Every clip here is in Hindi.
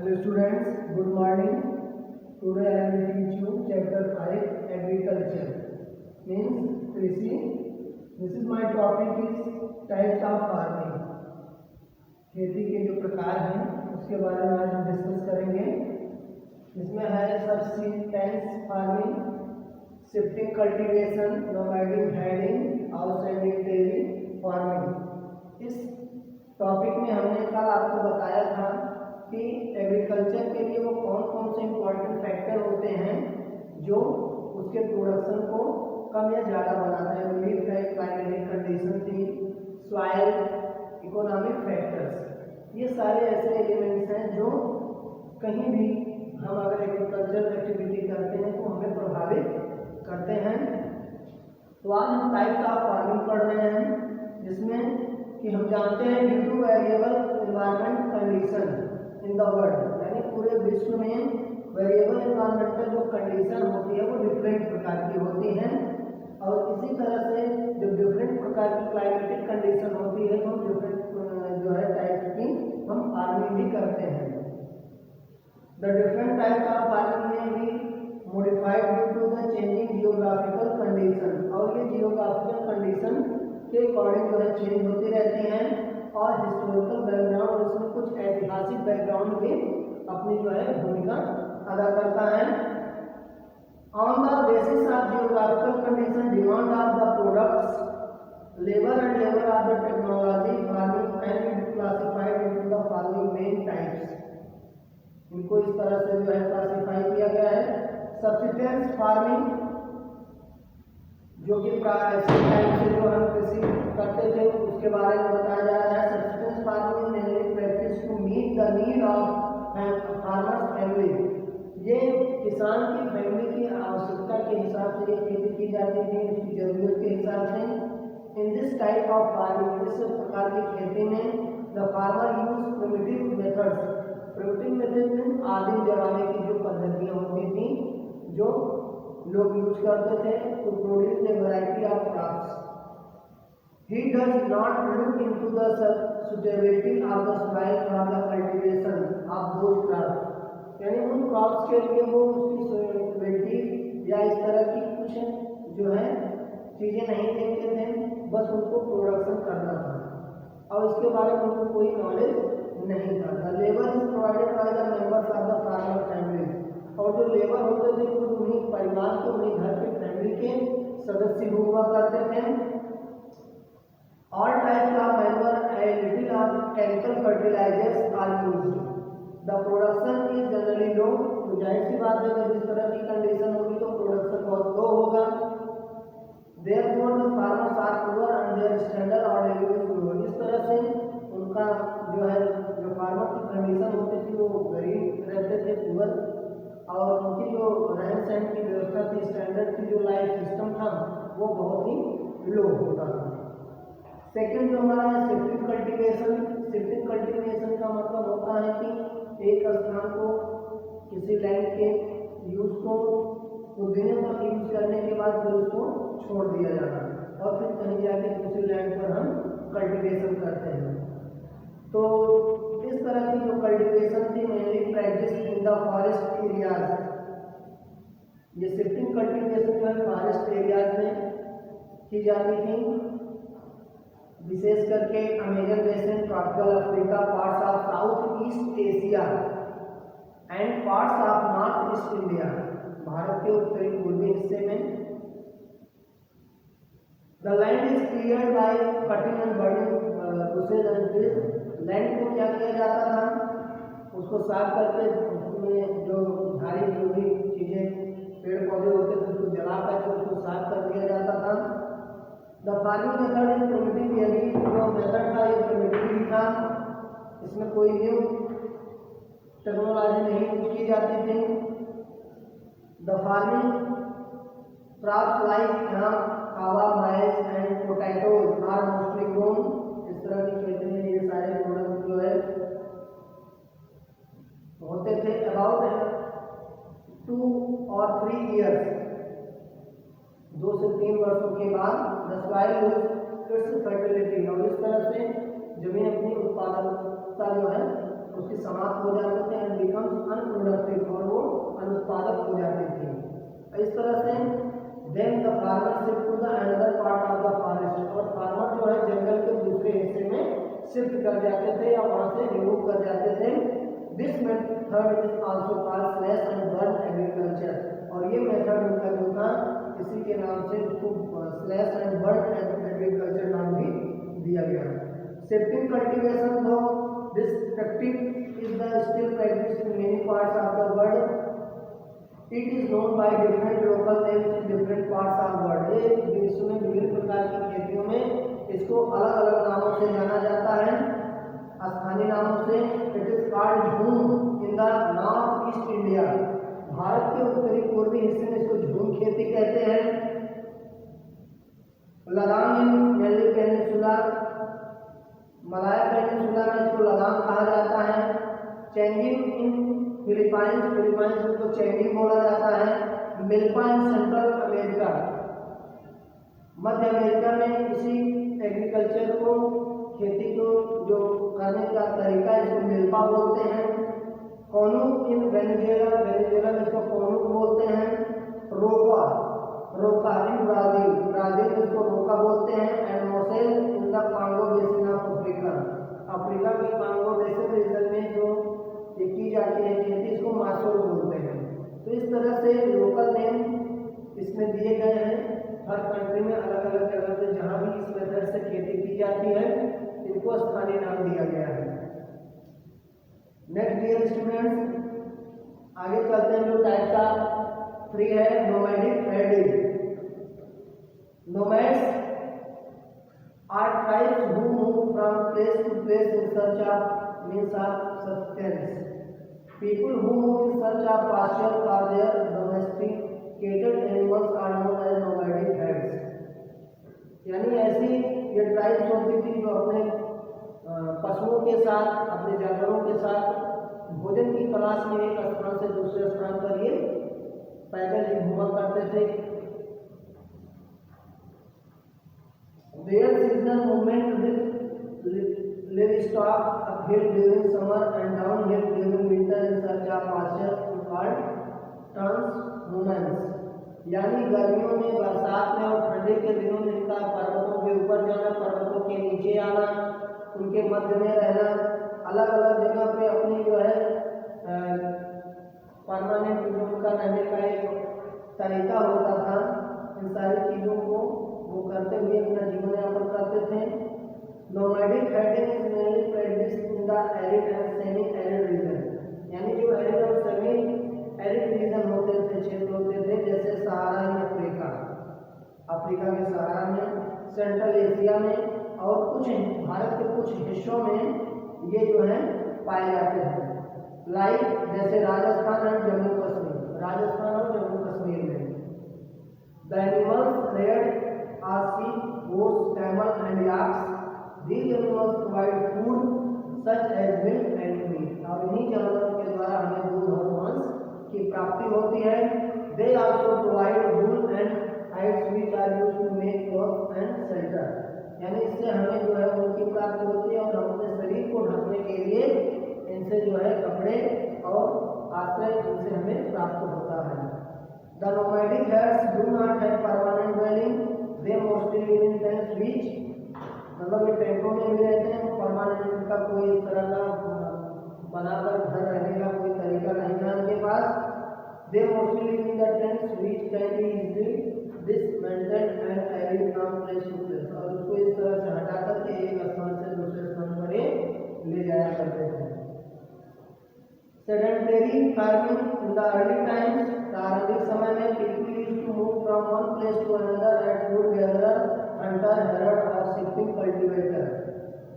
Hello students, good morning. Today I will teach you chapter 5 agriculture means कृषि. This is my topic is types of farming. खेती के जो प्रकार हैं उसके बारे में आज हम डिस्कस करेंगे. इसमें है subsistence farming, shifting cultivation, nomadic heading, outstanding dairy farming. इस टॉपिक में हमने कल आपको बताया था कि एग्रीकल्चर के लिए वो कौन कौन से इम्पोर्टेंट फैक्टर होते हैं जो उसके प्रोडक्शन को कम या ज़्यादा बनाते हैं. लीफ है, क्लाइमेटिक कंडीशन थी, सॉइल, इकोनॉमिक फैक्टर्स. ये सारे ऐसे एलिमेंट्स हैं जो कहीं भी हम अगर एग्रीकल्चर एक्टिविटी करते हैं तो हमें प्रभावित करते हैं. तो आज हम टाइप्स ऑफ फार्मिंग पढ़ रहे हैं जिसमें कि हम जानते हैं due two variable environment condition in the world, यानी पूरे विश्व में वेरिएबल एनवायरमेंटल जो कंडीशन होती है वो डिफरेंट प्रकार की होती हैं. और इसी तरह से जब डिफरेंट प्रकार की क्लाइमेटिक कंडीशन होती है तो हम डिफरेंट जो है टाइप की हम फार्मिंग भी करते हैं. The different type of farming में भी modified due to the changing geographical condition, और ये जियोग्राफिकल कंडीशन के अकॉर्डिंग जो है चेंज होती रहती हैं. और हिस्टोरिकल बैकग्राउंड, इसमें कुछ ऐतिहासिक बैकग्राउंड भी अपनी जो है भूमिका अदा करता है. On the basis of geographical condition, demand of the products, labour and labour of the technology, farming can be classified into the following main types. इनको इस तरह से जो है क्लासिफाई किया गया है. सब्सिस्टेंस फार्मिंग, जो कि प्राचीन टाइम से जो हम कृषि करते थे उसके बारे में बताया जा रहा है. सब्सिस्टेंस फार्मिंग में practice to meet the need of farmers family. ये किसान की फैमिली की आवश्यकता के हिसाब से ये खेती की जाती थी, उसकी जरूरत के हिसाब से. In this type of farming, इस प्रकार की खेती में the farmer use primitive methods. Primitive method में आदिम जमाने की जो पद्धतियाँ होती थी जो लोग यूज करते थे to produce the variety of crops. He does not look into the suitability of the soil for the cultivation of those crops. यानी उन क्रॉप्स के लिए वो उसकी सुटेबिलिटी या इस तरह की कुछ जो है चीज़ें नहीं देखते थे, बस उनको प्रोडक्शन करना था और इसके बारे में उनको कोई नॉलेज नहीं था. The labour is provided by the members of the farmer family, और जो लेबर होते थे वो उन्हीं परिवार के, उन्हीं घर के फैमिली के सदस्य हुआ करते थे. All types of manure and little of chemical fertilisers are used. The production is generally low. तो जाहिर सी बात है जब इस तरह की कंडीशन होगी तो प्रोडक्शन बहुत लो होगा. Therefore the farmers are poor and their standard of living is low. इस तरह से उनका जो है जो फार्मर की कंडीशन होती थी वो गरीब रहते थे, पुअर, और उनकी जो रहन सहन की व्यवस्था थी, स्टैंडर्ड की जो लाइफ सिस्टम था वो बहुत ही लो होता था. सेकेंड जो हमारा है शिफ्टिंग कल्टीवेशन. शिफ्टिंग कल्टीवेशन का मतलब होता है कि एक स्थान को किसी लैंड के यूज को कुछ दिनों तक यूज करने के बाद फिर उसको छोड़ दिया जाना और फिर कहीं जाके दूसरी लैंड पर हम कल्टीवेशन करते हैं. तो इस तरह की जो कल्टीवेशन थी mainly practice in the forest areas. ये शिफ्टिंग कल्टीवेशन जो है फॉरेस्ट एरियाज में की जाती थी, विशेष करके Amazon basin, tropical Africa, parts of south east Asia and parts of north east India, Bharat के उत्तरी पूर्वी हिस्से में. The land is cleared by cutting and burning bushes and trees. Land को क्या किया जाता था, उसको साफ करके उसमें जो झाड़ी जो भी चीज़ें पेड़ पौधे होते थे उसको जला करके उसको साफ कर दिया जाता था. The farming method is primitive. यदि जो मेथड था ये प्रिमिटिव ही था, इसमें कोई न्यू टेक्नोलॉजी नहीं यूज की जाती थी. द फार्मिंग क्रॉप्स लाइक धान, कावा, maize and potatoes are mostly grown. इस तरह की खेती में ये सारे प्रोडक्ट जो है होते थे. अबाउट 2 और 3 ईयर्स, 2 से 3 वर्षों के बाद the soil lose its fertility. और इस तरह से जमीन अपनी उत्पादकता जो है उसकी समाप्त हो जाते थे एंड बिकम प्रोडक्टिव और वो अनुत्पादक हो जाती थी। इस तरह से then the farmer shift to the another part of the forest, और फार्मर जो है जंगल के दूसरे हिस्से में शिफ्ट कर जाते थे या वहां से रिमूव कर जाते थे। This method is also called slash and burn agriculture, और ये मेथड उनका जो था इसी के नाम से उसको स्लैश एंड बर्न एग्रीकल्चर नाम भी दिया गया। शिफ्टिंग कल्टीवेशन दो this practice is the still practice in many parts of the world. It is known by different local names in different parts of world. ये विश्व में विभिन्न प्रकार की खेतियों में इसको अलग अलग नामों से जाना जाता है, स्थानीय नामों से। इट इज कॉल्ड झूम in the north east India, Bharat के उत्तरी पूर्वी हिस्से में इसको झूम खेती कहते हैं। लदान इन मेनली पेनिनसुला, मलाया पेनिनसुला में इसको लदान कहा जाता है। चेंजिंग इन फिलीपाइंस, फिलीपाइंस को चेंजिंग बोला जाता है। Milpa in central America, Madhya America में इसी एग्रीकल्चर को, खेती को जो करने का तरीका है इसको मिल्पा बोलते हैं। कोनू इन वेनेजुएला, वेनेजुएला में इसको कोनू बोलते हैं। रोका, रोका इन ब्राजील, ब्राजील में इसको रोका बोलते हैं। And Mosel in the Congo basin of Africa, Africa के कांगो बेसिन रीजन में जो ये की जाती है खेती इसको मासोल बोलते हैं। तो इस तरह से लोकल नेम इसमें दिए गए हैं। हर कंट्री में अलग अलग जगह पे जहाँ भी इस मेथड से खेती की जाती है इनको स्थानीय नाम दिया गया है। नेक्स्ट डियर स्टूडेंट्स, आगे चलते हैं। जो टाइप्स ऑफ ट्री है, nomadic herding. Nomads are tribes who move from place to place in search of means of substance. People who move in search of pasture for their domesticated animals are known as nomadic herds। यानी ऐसी ये ट्राइब्स होती थी जो अपने पशुओं के साथ, अपने जानवरों के साथ भोजन की तलाश में एक स्थान से दूसरे स्थान पर ये पैदल ही घूमा करते थे। Their seasonal movement with livestock uphill during summer and downhill during winter in search of pasture called transhumances। यानी गर्मियों में, बरसात में और ठंडे के दिनों में इनका पर्वतों के ऊपर जाना, पर्वतों के नीचे आना, उनके मध्य में रहना, अलग अलग जगह पे अपनी जो है परमानेंट जो उनका रहने का एक तरीका होता था, इन सारी चीज़ों को वो करते हुए अपना जीवन यापन करते थे। Nomadic herding is mainly practised in the arid and semi arid region. यानी जो एरिड और सेमी एरिड रीजन होते थे, क्षेत्र होते थे, जैसे सहारा इन अफ्रीका, अफ्रीका के सहारा में, सेंट्रल एशिया में और कुछ भारत के कुछ हिस्सों में ये जो है पाए जाते हैं। लाइक जैसे राजस्थान और जम्मू कश्मीर, राजस्थान और जम्मू कश्मीर में। The animals reared are sheep, goats, camel and yaks. These animals provide food such as milk and meat। और इन्हीं जानवरों के द्वारा हमें दूध और मांस की प्राप्ति होती है। They also provide wool and hides which are used to make clothes and shelter। यानी इससे हमें जो है उनकी प्राप्ति होती है और हम अपने शरीर को ढकने के लिए इनसे जो है कपड़े और आश्रय इनसे हमें प्राप्त होता है। The nomadic herds do not have permanent dwelling। They mostly live in tents which, मतलब ये टेंटों में भी रहते हैं, परमानेंट का कोई इस तरह का बनाकर घर रहने का कोई तरीका नहीं है उनके पास। They mostly live in the tents which can be easily dismantled and carried from place to place. और उसको इस तरह से हटा करके एक स्थान से दूसरे स्थान पर ले जाया करते थे। Sedentary farming in the early times, प्रारंभिक समय में people used to move from one place to another at wood gatherer, hunter, herder और शिफ्टिंग कल्टीवेटर।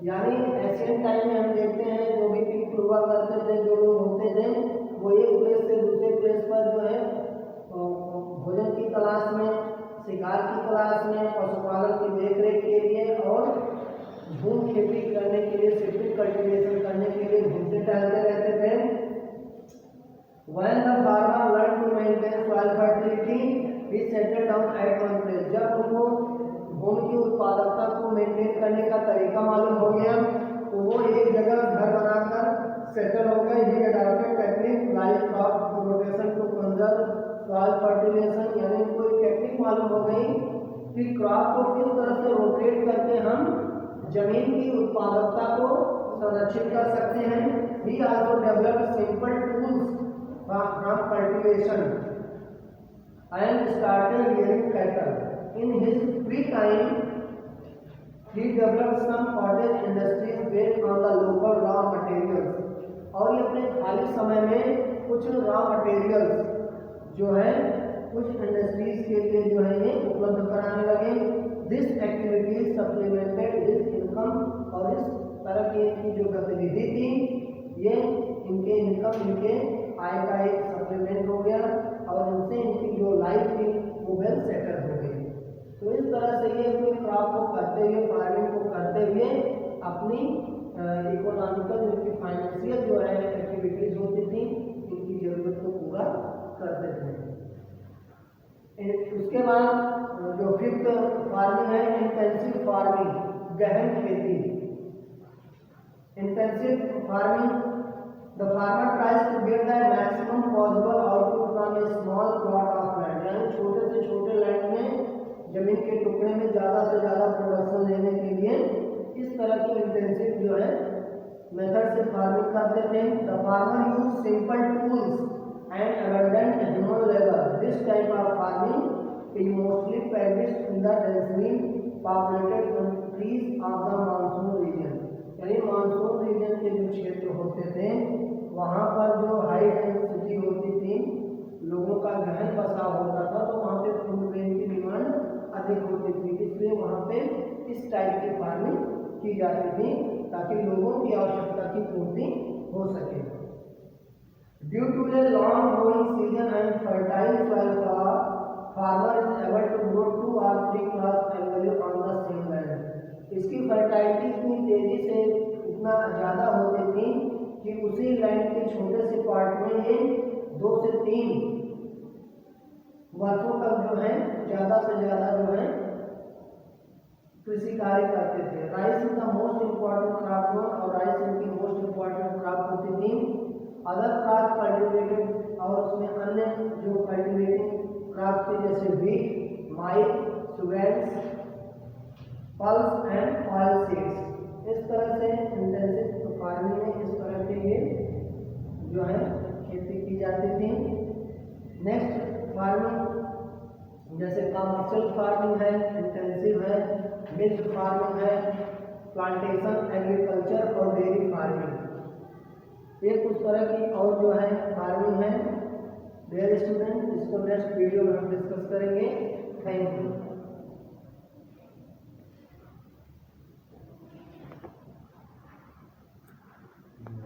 यानी एशियन टाइम में हम देखते हैं जो भी पीपल हुआ करते थे, जो लोग होते थे, वो एक प्लेस से दूसरे प्लेस पर जो है भोजन की तलाश में, शिकार की तलाश में, पशुपालन की देखरेख के लिए और झूम खेती करने के लिए, शिफ्टिंग कल्टीवेशन करने के लिए घूमते टहलते रहते थे। When the farmer learned to maintain soil fertility, he settled down at one place। जब उनको भूमि की उत्पादकता को मेंटेन करने का तरीका मालूम हो गया तो वो एक जगह घर बनाकर सेटल हो गए। He adopted technique like crop rotation to conserve soil fertilization, यानी कोई टेक्निक मालूम हो गई कि क्रॉप को किस तरह से रोटेट करके हम जमीन की उत्पादकता को संरक्षित कर सकते हैं। ही also developed simple tools from cultivation and started rearing cattle. In his free time, he developed some cottage industries based on the local raw materials. और ये अपने खाली समय में कुछ रॉ मटेरियल्स जो है कुछ इंडस्ट्रीज के लिए जो है ये उपलब्ध कराने लगे। This activity supplemented his income, और इस तरह की इनकी जो गतिविधि थी ये इनके इनकम, इनके आय का एक सप्लीमेंट हो गया और इनसे इनकी जो लाइफ थी वो वेल सेटल हो गई। तो इस तरह से ये अपनी क्रॉप को करते हुए, फार्मिंग को करते हुए अपनी इकोनॉमिकल, इनकी फाइनेंशियल जो है एक्टिविटीज होती थी, इनकी जरूरत को पूरा करते थे। उसके बाद जो फिफ्थ फार्मिंग है इंटेंसिव फार्मिंग, गहन खेती। Intensive farming, the farmer tries to get the maximum possible output from a small plot of land, यानी छोटे से छोटे लैंड में, जमीन के टुकड़े में ज़्यादा से ज़्यादा प्रोडक्शन लेने के लिए इस तरह की इंटेंसिव जो है मेथड से फार्मिंग करते थे। The farmer use simple tools and abundant human labor. This type of farming is mostly practiced in the densely populated countries of the monsoon region. यानी मानसून रीजन के जो क्षेत्र होते थे वहाँ पर जो हाई डेंसिटी होती थी, लोगों का गहन बसाव होता था, तो वहाँ पे फूड ग्रेन की डिमांड अधिक होती थी, इसलिए वहाँ पे इस टाइप की फार्मिंग की जाती थी ताकि लोगों की आवश्यकता की पूर्ति हो सके। Due to a long growing season and fertile soil, farmer is able to grow 2 or 3 crops annually on the same land. इसकी फर्टाइलिटी इतनी तेजी से इतना ज़्यादा होती थी कि उसी लैंड के छोटे से पार्ट में ये 2 से 3 वर्षों तक जो है ज़्यादा से ज़्यादा जो है कृषि कार्य करते थे। Rice is the most important crop, और राइस इनकी मोस्ट इम्पॉर्टेंट क्रॉप होती थी। अदर क्रॉप कल्टिवेटेड, और उसमें अन्य जो कल्टिवेटिंग क्रॉप थे जैसे व्हीट, माइक, sugars, pulse and oil seeds. इस तरह से इंटेंसिव फार्मिंग में इस तरह के ये जो है खेती की जाती थी। नेक्स्ट फार्मिंग जैसे कमर्शियल फार्मिंग है, इंटेंसिव है, मिक्स्ड फार्मिंग है, प्लांटेशन एग्रीकल्चर और डेयरी फार्मिंग। ये कुछ तरह की और जो है फार्मिंग है। डियर स्टूडेंट, इसको नेक्स्ट वीडियो में हम डिस्कस करेंगे। Thank you.